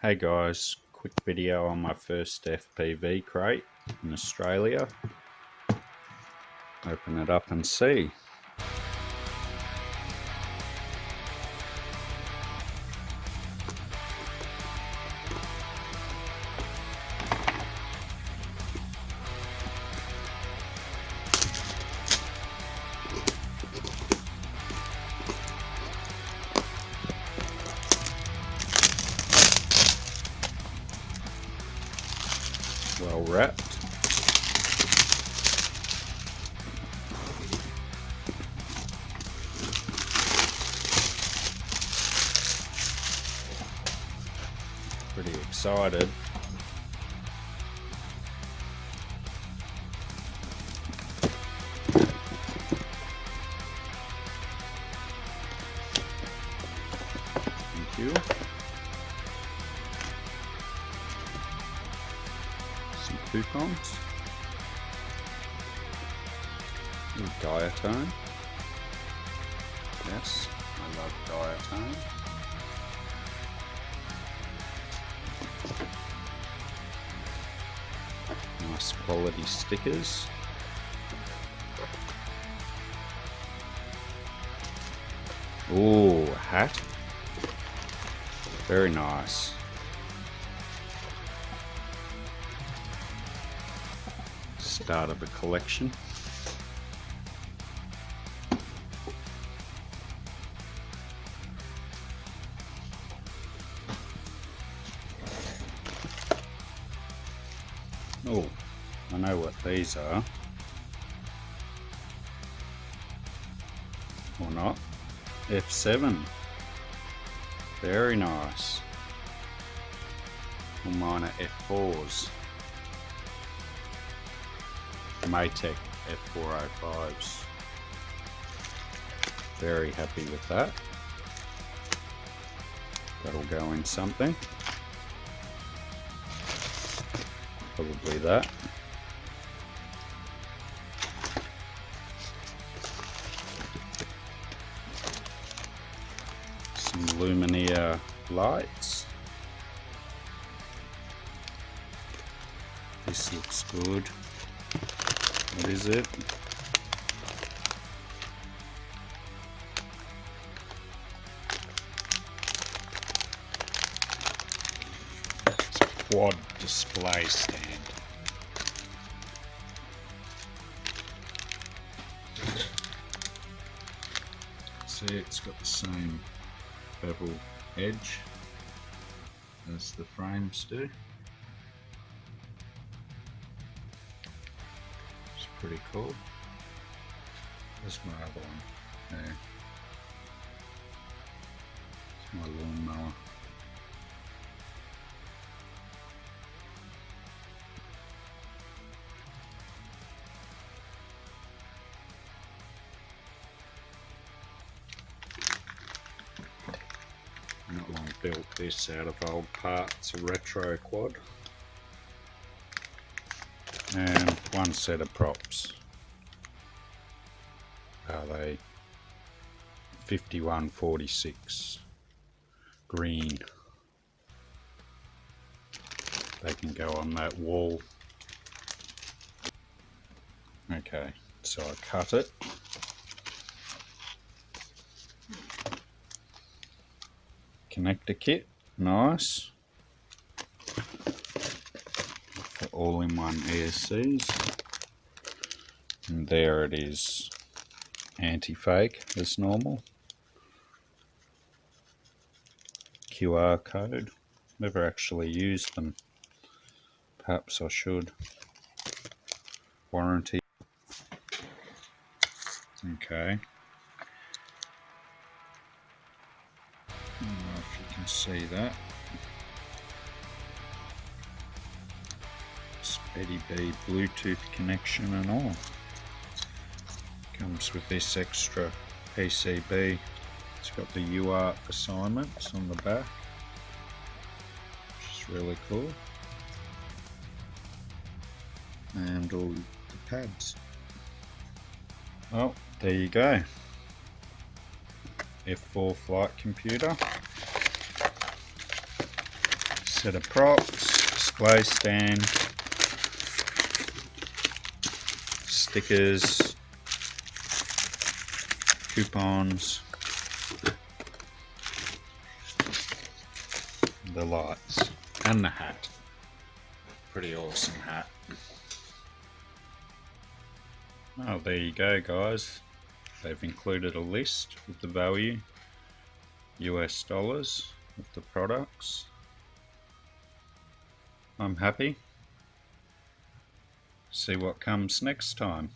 Hey guys, quick video on my first FPV crate in Australia. Open it up and see. Well wrapped. Pretty excited. Thank you. Some coupons. Diatone. Yes, I love diatone. Nice quality stickers. Ooh, a hat. Very nice. Start of a collection. Oh, I know what these are. Or not. F7. Very nice. Well, mine are F4s. Maytech F405s. Very happy with that. That'll go in something. Probably that. Some Lumineer lights. This looks good. What is it? It's a quad display stand. See, it's got the same bevel edge as the frames do. It's pretty cool. There's my other one there. It's my lawnmower. Not long built this out of old parts, a retro quad. And one set of props. Are they 5146 green? They can go on that wall. Okay, so I cut it. Connector kit, nice. For all-in-one ESCs. And there it is. Anti-fake as normal. QR code. Never actually used them. Perhaps I should. Warranty. Okay. I don't know if you can see that. Speddy B Bluetooth connection and all. Comes with this extra PCB. It's got the UART assignments on the back, which is really cool. And all the pads. Oh, there you go. F4 flight computer. Set of props, display stand, stickers, coupons, the lights, and the hat. Pretty awesome hat. Oh, there you go, guys. They've included a list with the value, US dollars, of the products. I'm happy. See what comes next time.